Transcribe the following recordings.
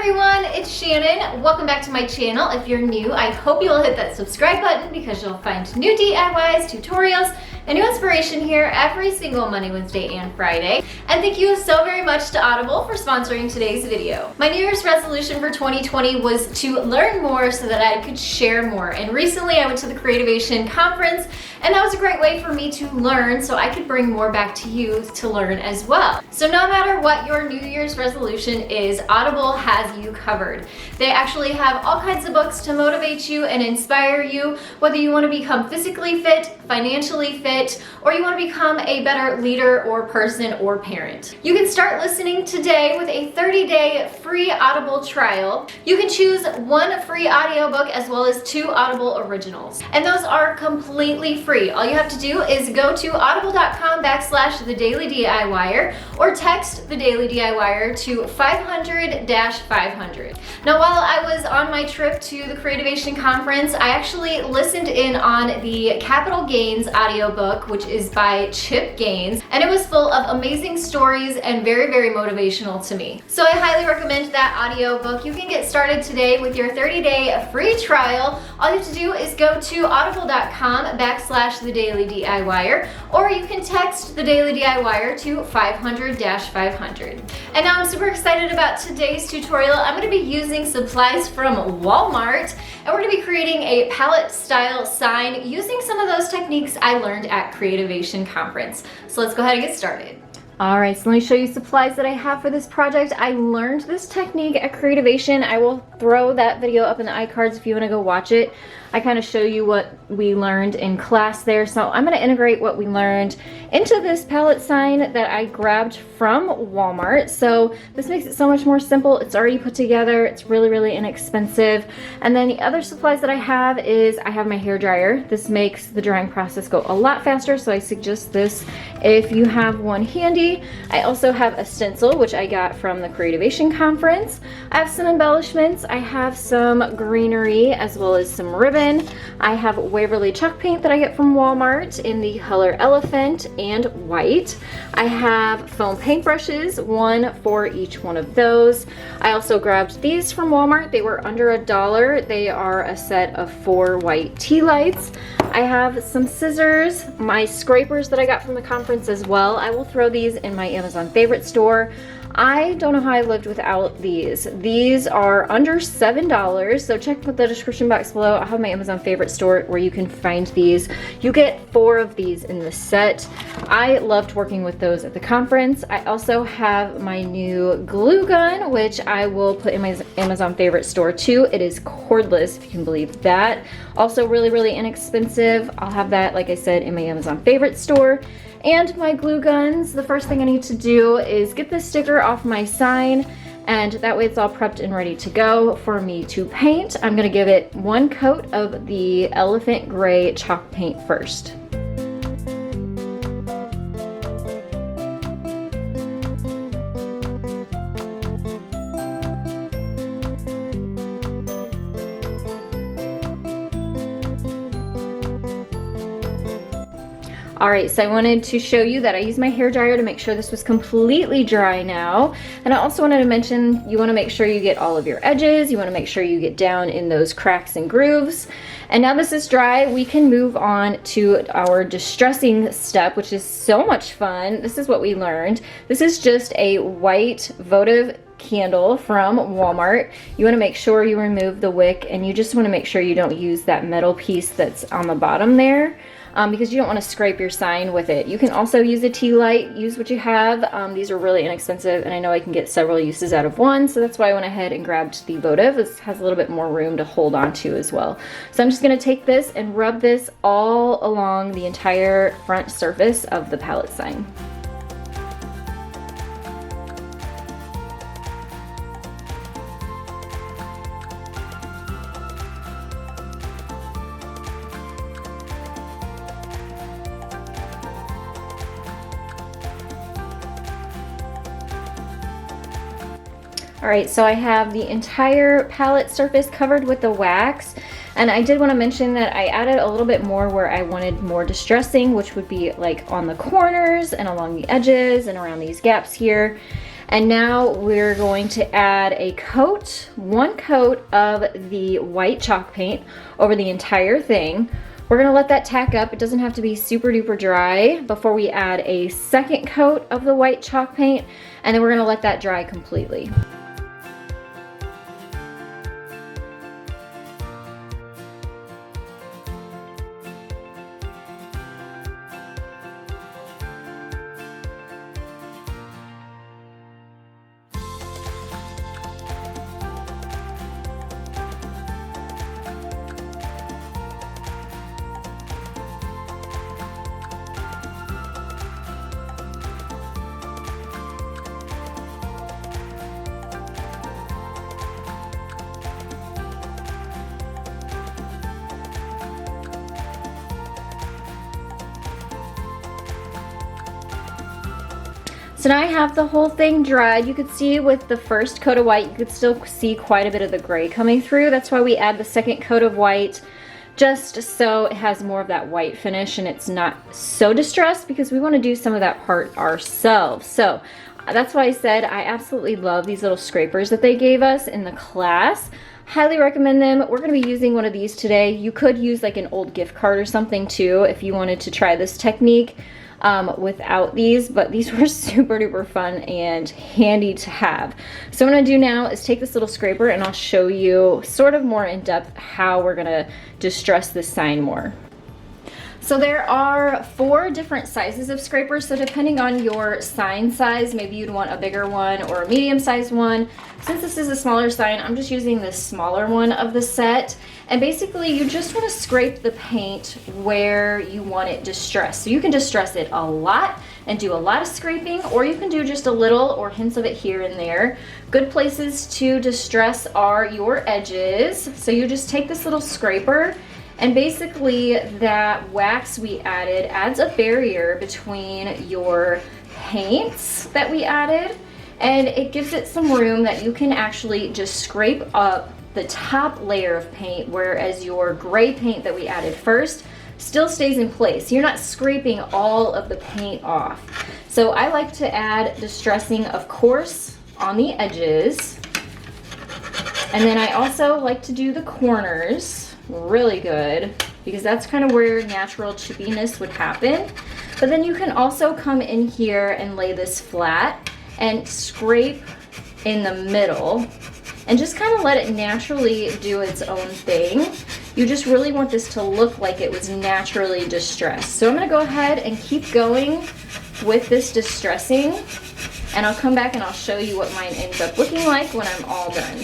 everyone, it's Shannon. Welcome back to my channel. If you're new, I hope you'll hit that subscribe button because you'll find new DIYs, tutorials, and new inspiration here every single Monday, Wednesday, and Friday. And thank you so very much to Audible for sponsoring today's video. My New Year's resolution for 2020 was to learn more so that I could share more. And recently I went to the Creativation conference, and that was a great way for me to learn so I could bring more back to you to learn as well. So no matter what your New Year's resolution is, Audible has you covered. They actually have all kinds of books to motivate you and inspire you, whether you want to become physically fit, financially fit, or you want to become a better leader or person or parent. You can start listening today with a 30-day free Audible trial. You can choose one free audiobook as well as 2 Audible originals. And those are completely free. All you have to do is go to audible.com/TheDailyDIYer or text TheDailyDIYer to 500-500. Now, while I was on my trip to the Creativation conference, I actually listened in on the Capital Gains audiobook, which is by Chip Gaines, and it was full of amazing stories and very, very motivational to me. So I highly recommend that audiobook. You can get started today with your 30-day free trial. All you have to do is go to audible.com/TheDailyDIYer, or you can text the Daily DIYer to 500-500. And now I'm super excited about today's tutorial. I'm going to be using supplies from Walmart, and we're going to be creating a palette style sign using some of those techniques I learned at Creativation conference. So let's go ahead and get started. All right, so let me show you supplies that I have for this project. I learned this technique at Creativation. I will throw that video up in the iCards if you want to go watch it. I kind of show you what we learned in class there. So I'm going to integrate what we learned into this palette sign that I grabbed from Walmart. So this makes it so much more simple. It's already put together. It's really, really inexpensive. And then the other supplies that I have is I have my hair dryer. This makes the drying process go a lot faster, so I suggest this if you have one handy. I also have a stencil, which I got from the Creativation conference. I have some embellishments. I have some greenery as well as some ribbon. I have Waverly chalk paint that I get from Walmart in the color elephant and white. I have foam paintbrushes, one for each one of those. I also grabbed these from Walmart. They were under $1. They are a set of 4 white tea lights. I have some scissors, my scrapers that I got from the conference as well. I will throw these in my Amazon favorite store. I don't know how I lived without these. These are under $7, so check the description box below. I'll have my Amazon favorite store where you can find these. You get 4 of these in the set. I loved working with those at the conference. I also have my new glue gun, which I will put in my Amazon favorite store too. It is cordless, if you can believe that. Also really, really inexpensive. I'll have that, like I said, in my Amazon favorite store. And my glue guns, the first thing I need to do is get the sticker off my sign, and that way it's all prepped and ready to go for me to paint. I'm gonna give it 1 coat of the elephant gray chalk paint first. Alright, so I wanted to show you that I used my hair dryer to make sure this was completely dry now. And I also wanted to mention you want to make sure you get all of your edges. You want to make sure you get down in those cracks and grooves. And now this is dry, we can move on to our distressing step, which is so much fun. This is what we learned. This is just a white votive candle from Walmart. You want to make sure you remove the wick, and you just want to make sure you don't use that metal piece that's on the bottom there. Because you don't want to scrape your sign with it. You can also use a tea light, use what you have. These are really inexpensive, and I know I can get several uses out of one, so that's why I went ahead and grabbed the votive. This has a little bit more room to hold on to as well. So I'm just going to take this and rub this all along the entire front surface of the palette sign. All right, so I have the entire palette surface covered with the wax, and I did want to mention that I added a little bit more where I wanted more distressing, which would be like on the corners and along the edges and around these gaps here. And now we're going to add one coat of the white chalk paint over the entire thing. We're gonna let that tack up. It doesn't have to be super duper dry before we add a second coat of the white chalk paint, and then we're gonna let that dry completely. So now I have the whole thing dried. You could see with the first coat of white, you could still see quite a bit of the gray coming through. That's why we add the second coat of white, just so it has more of that white finish and it's not so distressed, because we want to do some of that part ourselves. So that's why I said I absolutely love these little scrapers that they gave us in the class. Highly recommend them. We're going to be using one of these today. You could use like an old gift card or something too if you wanted to try this technique without these, but these were super duper fun and handy to have. So what I'm gonna do now is take this little scraper and I'll show you sort of more in depth how we're gonna distress this sign more. So there are 4 different sizes of scrapers, so depending on your sign size, maybe you'd want a bigger one or a medium sized one. Since this is a smaller sign, I'm just using this smaller one of the set. And basically you just want to scrape the paint where you want it distressed. So you can distress it a lot and do a lot of scraping, or you can do just a little or hints of it here and there. Good places to distress are your edges. So you just take this little scraper, and basically that wax we added adds a barrier between your paints that we added, and it gives it some room that you can actually just scrape up the top layer of paint, whereas your gray paint that we added first still stays in place. You're not scraping all of the paint off. So I like to add distressing, of course, on the edges. And then I also like to do the corners really good, because that's kind of where natural chippiness would happen. But then you can also come in here and lay this flat and scrape in the middle and just kind of let it naturally do its own thing. You just really want this to look like it was naturally distressed. So I'm gonna go ahead and keep going with this distressing, and I'll come back and I'll show you what mine ends up looking like when I'm all done.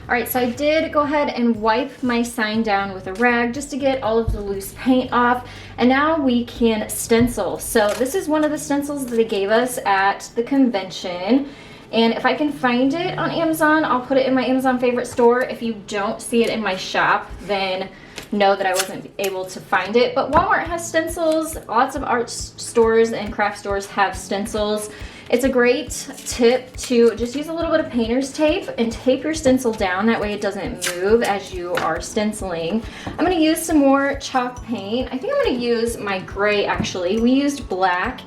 All right, so I did go ahead and wipe my sign down with a rag just to get all of the loose paint off. And now we can stencil. So this is one of the stencils that they gave us at the convention. And if I can find it on Amazon, I'll put it in my Amazon favorite store. If you don't see it in my shop, then know that I wasn't able to find it. But Walmart has stencils. Lots of art stores and craft stores have stencils. It's a great tip to just use a little bit of painter's tape and tape your stencil down. That way it doesn't move as you are stenciling. I'm going to use some more chalk paint. I think I'm going to use my gray actually. We used black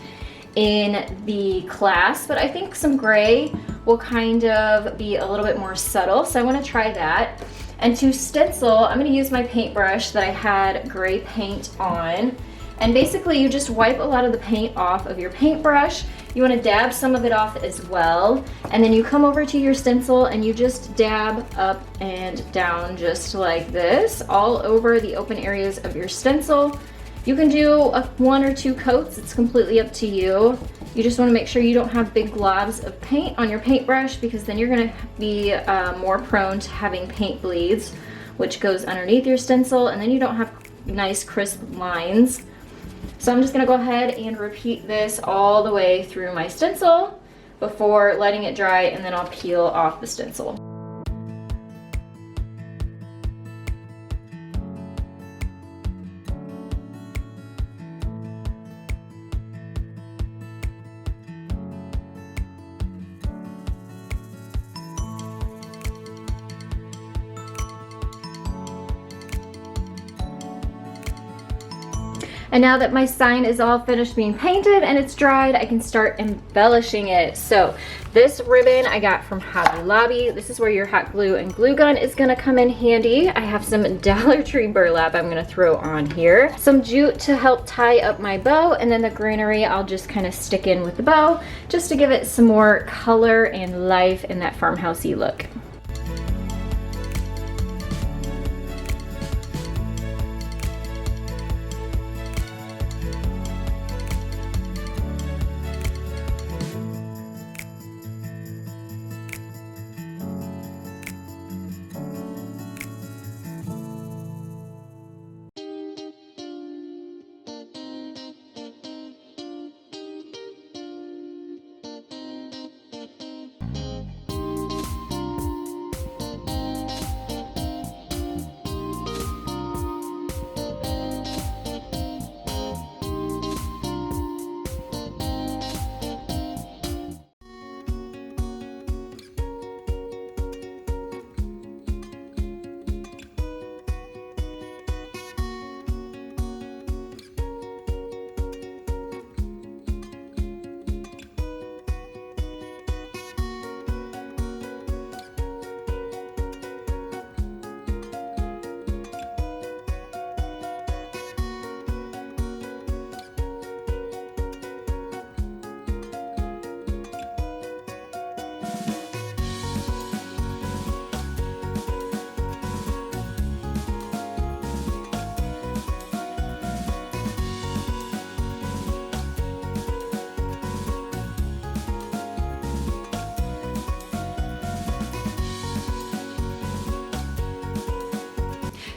in the class, but I think some gray will kind of be a little bit more subtle. So I want to try that. And to stencil, I'm going to use my paintbrush that I had gray paint on. And basically you just wipe a lot of the paint off of your paintbrush. You want to dab some of it off as well. And then you come over to your stencil and you just dab up and down just like this, all over the open areas of your stencil. You can do 1 or 2 coats, it's completely up to you. You just want to make sure you don't have big globs of paint on your paintbrush, because then you're going to be more prone to having paint bleeds, which goes underneath your stencil, and then you don't have nice crisp lines. So I'm just going to go ahead and repeat this all the way through my stencil. before letting it dry, and then I'll peel off the stencil. And now that my sign is all finished being painted and it's dried, I can start embellishing it. So this ribbon I got from Hobby Lobby. This is where your hot glue and glue gun is gonna come in handy. I have some Dollar Tree burlap I'm gonna throw on here. Some jute to help tie up my bow, and then the greenery I'll just kind of stick in with the bow just to give it some more color and life in that farmhousey look.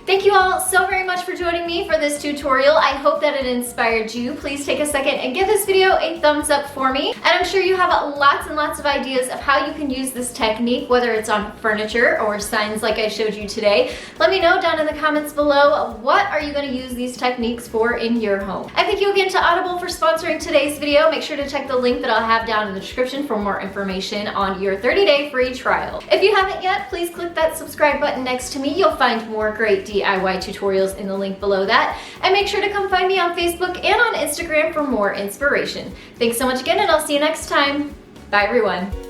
Thank you all so very much for joining me for this tutorial. I hope that it inspired you. Please take a second and give this video a thumbs up for me. And I'm sure you have lots and lots of ideas of how you can use this technique, whether it's on furniture or signs like I showed you today. Let me know down in the comments below, what are you going to use these techniques for in your home? I thank you again to Audible for sponsoring today's video. Make sure to check the link that I'll have down in the description for more information on your 30-day free trial. If you haven't yet, please click that subscribe button next to me. You'll find more great DIY tutorials in the link below that. And make sure to come find me on Facebook and on Instagram for more inspiration. Thanks so much again, and I'll see you next time. Bye everyone.